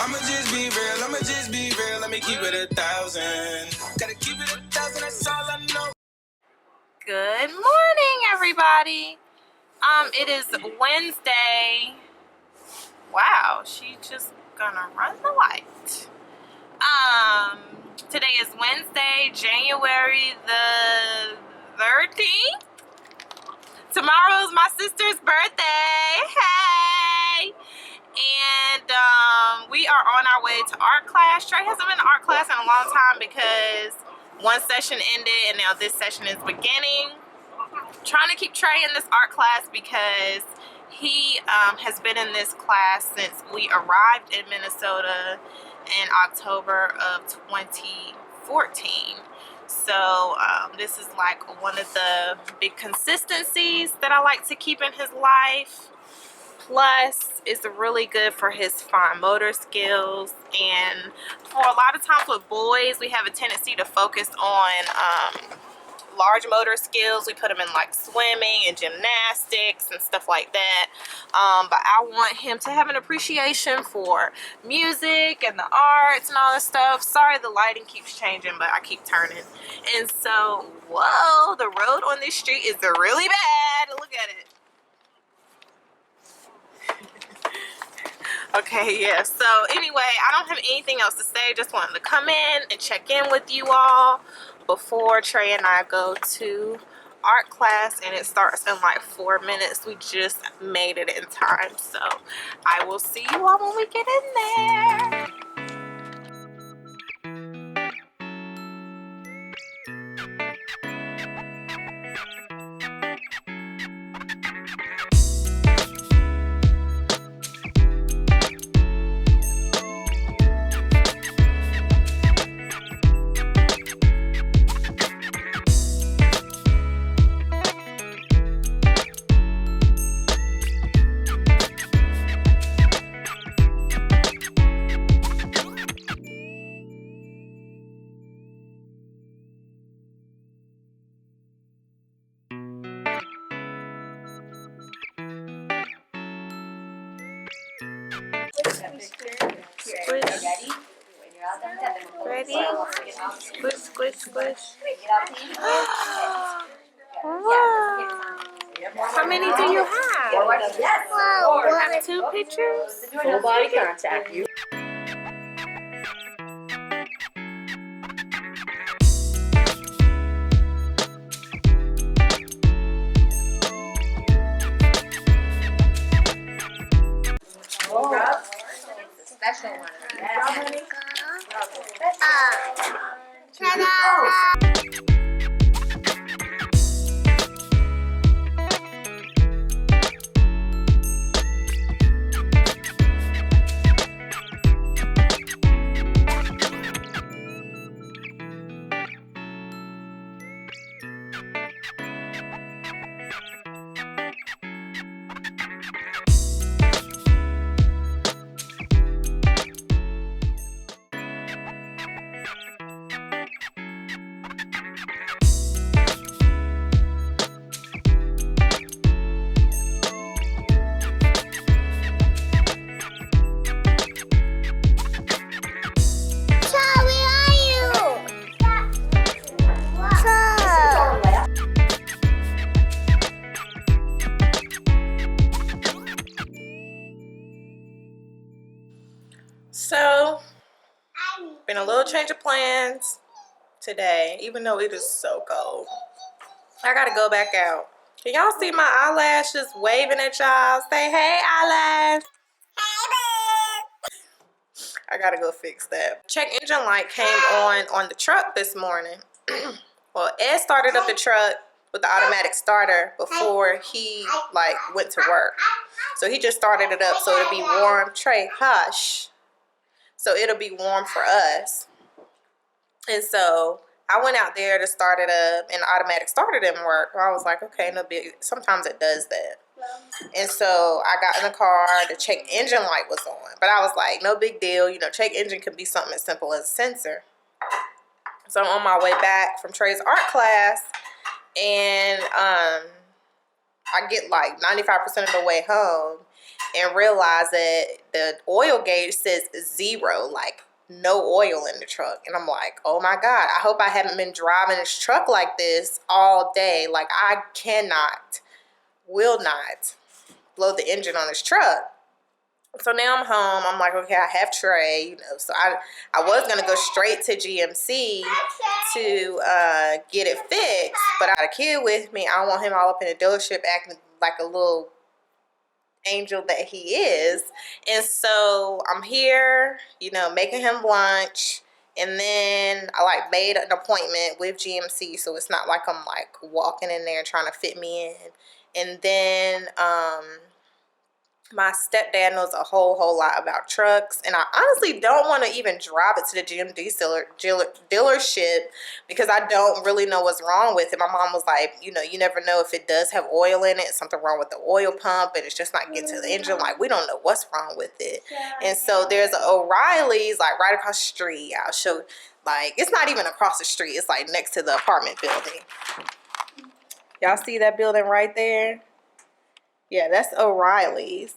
I'ma just be real, I'ma just be real, let me keep it 1,000. Gotta keep it 1,000, that's all I know. Good morning, everybody. It is Wednesday. Wow, she just gonna run the light. Today is Wednesday, January the 13th. Tomorrow is my sister's birthday. Hey! And we are on our way to art class. Trey hasn't been to art class in a long time because one session ended and now this session is beginning. Trying to keep Trey in this art class because he has been in this class since we arrived in Minnesota in October of 2014. So this is like one of the big consistencies that I like to keep in his life. Plus, it's really good for his fine motor skills. And for a lot of times with boys, we have a tendency to focus on large motor skills. We put him in like swimming and gymnastics and stuff like that. But I want him to have an appreciation for music and the arts and all this stuff. Sorry, the lighting keeps changing, but I keep turning. And so, whoa, the road on this street is really bad. Look at it. Okay, yeah, so anyway, I don't have anything else to say. Just wanted to come in and check in with you all before Trey and I go to art class, and it starts in like 4 minutes. We just made it in time, so I will see you all when we get in there. Ready? Squish, squish, squish. Wow. How many do you have? I have 2 pictures. Full body contact. You. Special one. So, been a little change of plans today, even though it is so cold. I gotta go back out. Can y'all see my eyelashes waving at y'all? Say, hey, eyelash. I gotta go fix that. Check engine light came on the truck this morning. Well, Ed started up the truck with the automatic starter before he like went to work. So he just started it up so it'll be warm. Trey, hush. So it'll be warm for us. And so I went out there to start it up, and the automatic starter didn't work. I was like, okay, no big. Sometimes it does that. And so I got in the car, the check engine light was on. But I was like, no big deal. You know, check engine can be something as simple as a sensor. So I'm on my way back from Trey's art class, and I get like 95% of the way home, and realize that the oil gauge says 0, like no oil in the truck. And I'm like, oh my God, I hope I haven't been driving this truck like this all day. Like, I will not blow the engine on this truck. So now I'm home. I'm like, okay, I have Trey, you know. So I was gonna go straight to GMC to get it fixed, but I got a kid with me. I don't want him all up in the dealership acting like a little angel that he is. And so I'm here, you know, making him lunch, and then I like made an appointment with GMC, so it's not like I'm like walking in there trying to fit me in. And then my stepdad knows a whole lot about trucks, and I honestly don't want to even drive it to the GMC dealership because I don't really know what's wrong with it. My mom was like, you know, you never know if it does have oil in it, something wrong with the oil pump, and it's just not getting to the engine. Like, we don't know what's wrong with it. And so there's an O'Reilly's like right across the street. I'll show, like, it's not even across the street. It's like next to the apartment building. Y'all see that building right there? Yeah, that's O'Reilly's.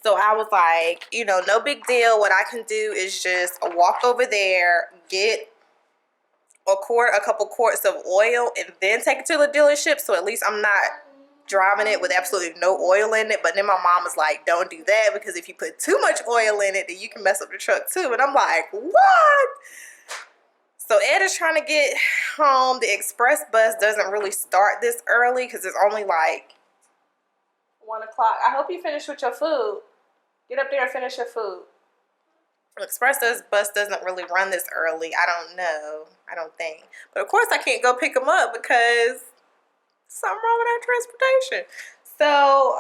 So I was like, you know, no big deal. What I can do is just walk over there, get a couple quarts of oil, and then take it to the dealership. So at least I'm not driving it with absolutely no oil in it. But then my mom was like, don't do that, because if you put too much oil in it, then you can mess up the truck too. And I'm like, what? So Ed is trying to get home. The express bus doesn't really start this early because it's only like 1 o'clock. I hope you finish with your food. Get up there and finish your food. Express bus doesn't really run this early. I don't know. I don't think. But of course I can't go pick them up because something wrong with our transportation. So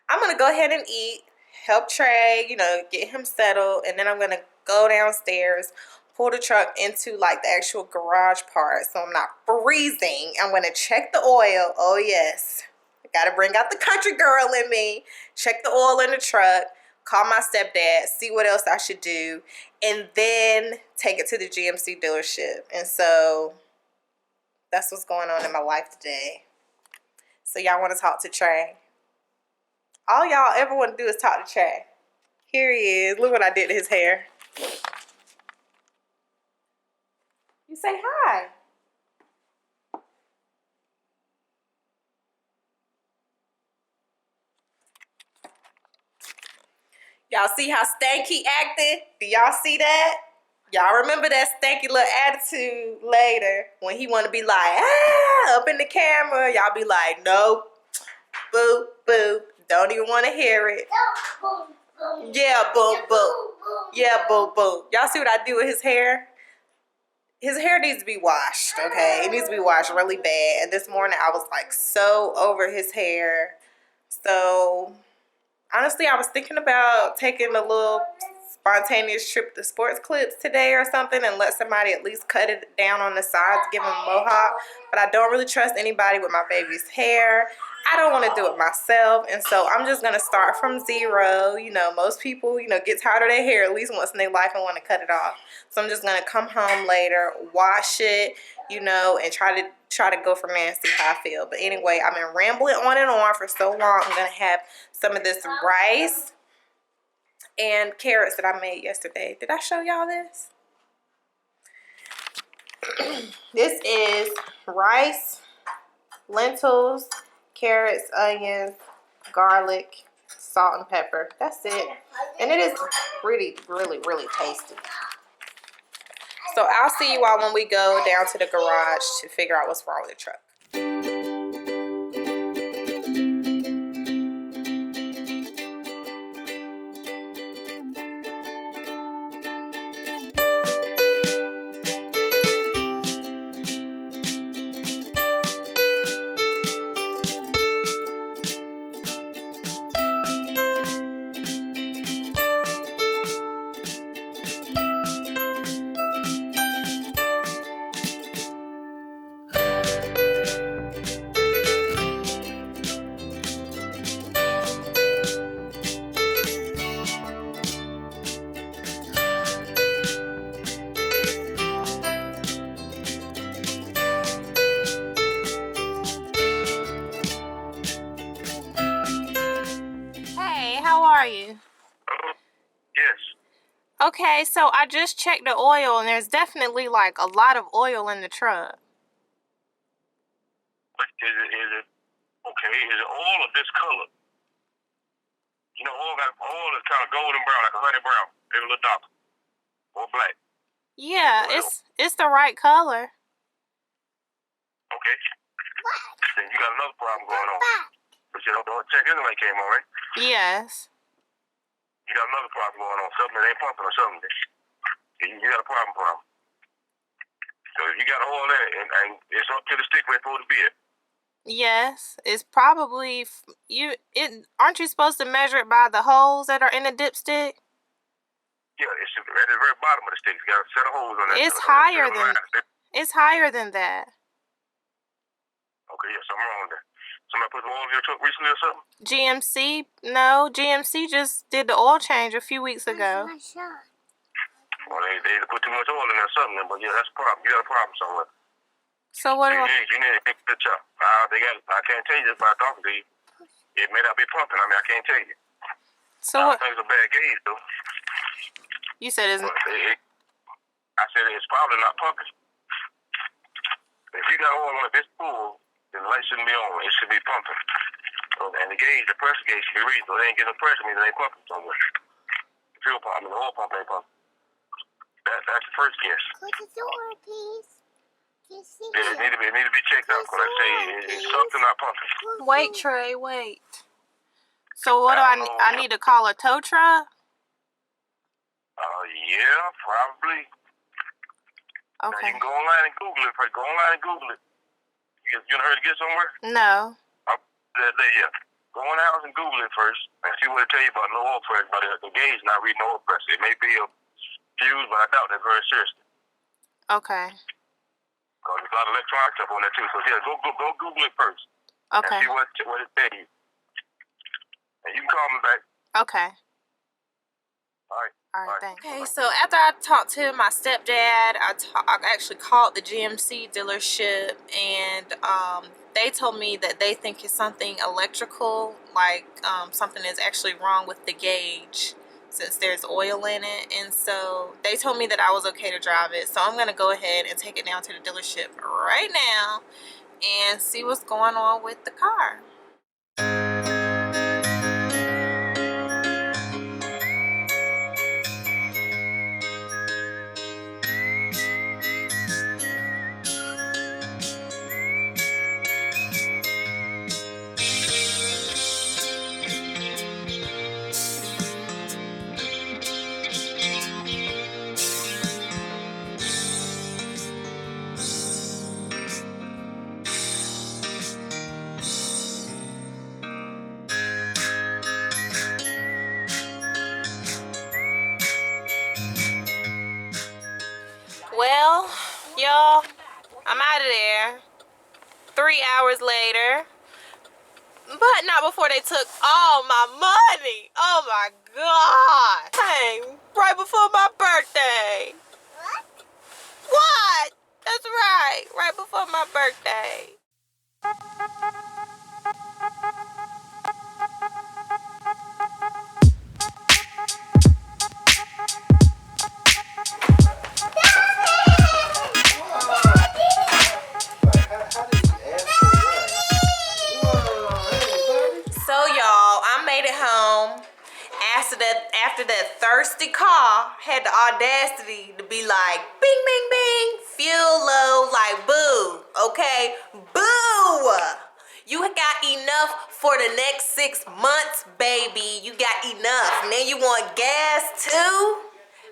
I'm going to go ahead and eat, help Trey, you know, get him settled. And then I'm going to go downstairs, pull the truck into like the actual garage part so I'm not freezing. I'm going to check the oil. Oh, yes. Got to bring out the country girl in me. Check the oil in the truck. Call my stepdad. See what else I should do. And then take it to the GMC dealership. And so that's what's going on in my life today. So y'all want to talk to Trey? All y'all ever want to do is talk to Trey. Here he is. Look what I did to his hair. You say hi. Y'all see how stanky acting? Do y'all see that? Y'all remember that stanky little attitude later when he want to be like, ah, up in the camera. Y'all be like, nope, boop, boop. Don't even want to hear it. Yeah, boop, boop. Yeah, boop, boop. Y'all see what I do with his hair? His hair needs to be washed, okay? It needs to be washed really bad. And this morning I was like so over his hair. So honestly, I was thinking about taking a little spontaneous trip to Sports Clips today or something and let somebody at least cut it down on the sides, give him a mohawk. But I don't really trust anybody with my baby's hair. I don't want to do it myself. And so I'm just going to start from 0. You know, most people, you know, get tired of their hair at least once in their life and want to cut it off. So I'm just going to come home later, wash it, you know, and try to go from there and see how I feel. But anyway, I've been rambling on and on for so long. I'm going to have some of this rice and carrots that I made yesterday. Did I show y'all this? This is rice, lentils, carrots, onions, garlic, salt, and pepper. That's it. And it is really, really, really tasty. So I'll see you all when we go down to the garage to figure out what's wrong with the truck. Okay, so I just checked the oil, and there's definitely like a lot of oil in the truck. Is it okay? Is it oil of this color? You know, oil is kind of golden brown, like a honey brown, maybe a little darker, or black. Yeah, it's the right color. Okay. Then you got another problem going on. But you don't check in light came on, right? Yes. You got another problem going on. Something that ain't pumping or something. You got a problem. So if you got oil in it, and it's up to the stick where it's supposed to be at. Yes, it's probably aren't you supposed to measure it by the holes that are in the dipstick? Yeah, it's at the very bottom of the stick. You got a set of holes on that. It's higher than that. Okay, yeah, something wrong with that. Somebody put the oil in your truck recently or something? GMC just did the oil change a few weeks ago. Well, they put too much oil in there or something, but yeah, that's a problem. You got a problem somewhere. So what do you need to pick the chop. I can't tell you this by talking to you. It may not be pumping. I mean, I can't tell you. So what? I think it's a bad gauge, though. You said it's... I said it's probably not pumping. If you got oil on this pool, then the light shouldn't be on. It should be pumping. So, and the pressure gauge should be reasonable. It ain't getting no pressure, means it ain't pumping somewhere. The fuel pump, the oil pump ain't pumping. That's the first guess. Close the door, please. Yeah, it need to be checked out. Because I say it's something not pumping. Wait, Trey, wait. So what do I need to call a tow truck? Yeah, probably. Okay. Now you can go online and Google it. You done heard it get somewhere? No. Yeah. Go on the house and Google it first and see what it tell you about low oil pressure. But the gauge not reading oil pressure. It may be a fuse, but I doubt that very seriously. Okay. Because there's a lot of electronic stuff on there too. So yeah, go Google it first. Okay. And see what it tell you. And you can call me back. Okay. All right, thanks. Okay, so after I talked to my stepdad, I actually called the GMC dealership, and they told me that they think it's something electrical, like something is actually wrong with the gauge since there's oil in it. And so they told me that I was okay to drive it. So I'm going to go ahead and take it down to the dealership right now and see what's going on with the car. Well, y'all, I'm out of there. 3 hours later. But not before they took all my money. Oh my God. Hey, right before my birthday. What? That's right. Right before my birthday. So y'all, I made it home after that thirsty car had the audacity to be like bing bing bing, fuel low, like boo, okay? Boo! You got enough for the next 6 months, baby. You got enough. Now you want gas too?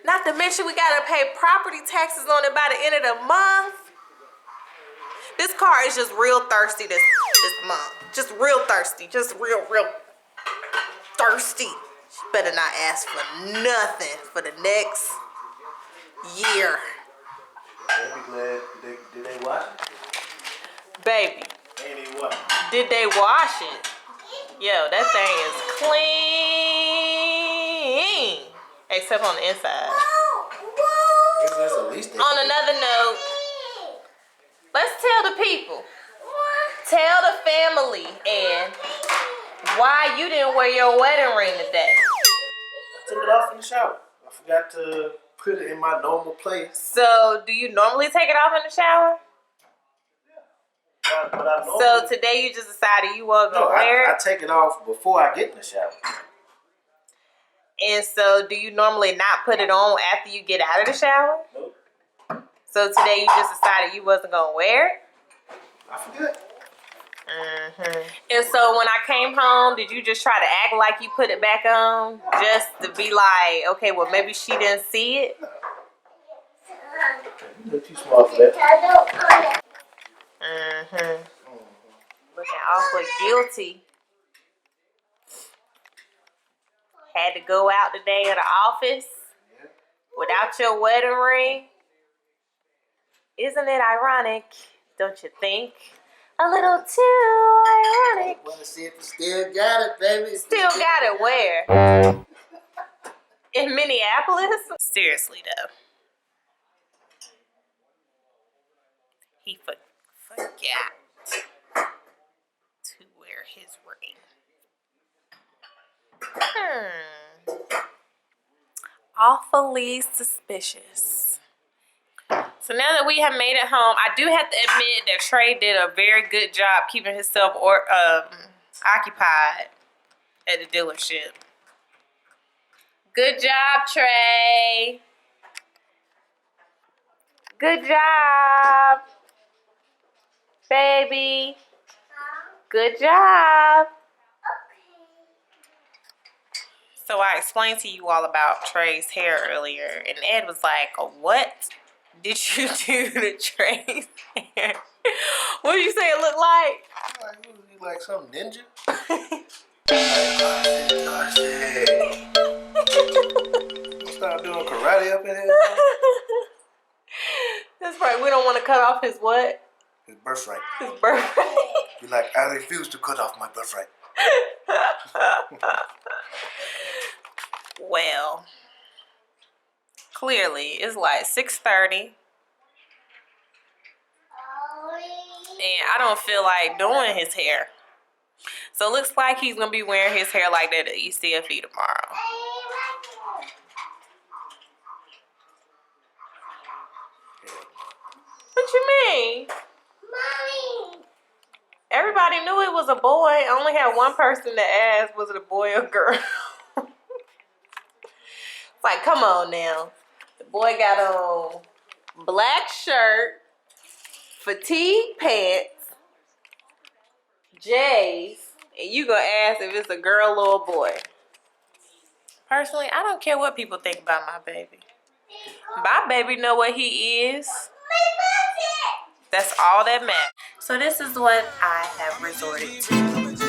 Not to mention we gotta pay property taxes on it by the end of the month. This car is just real thirsty this month. Just real thirsty. Just real thirsty. She better not ask for nothing for the next year. They'll be glad. Did they wash it? Baby. Ain't they wash it? Did they wash it? Yo, that thing is clean. Except on the inside. That's at least On another note, let's tell the people. Tell the family, and why you didn't wear your wedding ring today. I took it off in the shower. I I forgot to put it in my normal place. So, do you normally take it off in the shower? But I normally, So today you just decided you wasn't gonna wear I it? take it off before I get in the shower. And so do you normally not put it on after you get out of the shower? Nope. So today you just decided you wasn't gonna wear it? I forget. And so when I came home, did you just try to act like you put it back on? Just to be like, okay, well maybe she didn't see it? You're too smart for that. Looking awful guilty. Had to go out today in the office without your wedding ring. Isn't it ironic? Don't you think? A little too ironic. I want to see if you still got it, baby. Still got it where? In Minneapolis? Seriously though. He forgot to wear his ring. Awfully suspicious. So now that we have made it home, I do have to admit that Trey did a very good job keeping himself occupied at the dealership. Good job, Trey. Good job, baby. Good job. So I explained to you all about Trey's hair earlier, and Ed was like, what did you do to Trey's hair? What did you say it looked like? Like some ninja? Start doing karate up in here? That's right. We don't want to cut off his what? His birthright. His birthright. You're like, I refuse to cut off my birthright. Well, clearly it's like 6:30. And I don't feel like doing his hair. So it looks like he's going to be wearing his hair like that at ECFE tomorrow. What you mean? Mommy. Everybody knew it was a boy. I only had one person that asked, was it a boy or girl? It's like, come on now. The boy got on black shirt, fatigue pants, J's, and you gonna ask if it's a girl or a boy. Personally, I don't care what people think about my baby. My baby know what he is. That's all that matters. So this is what I have resorted to.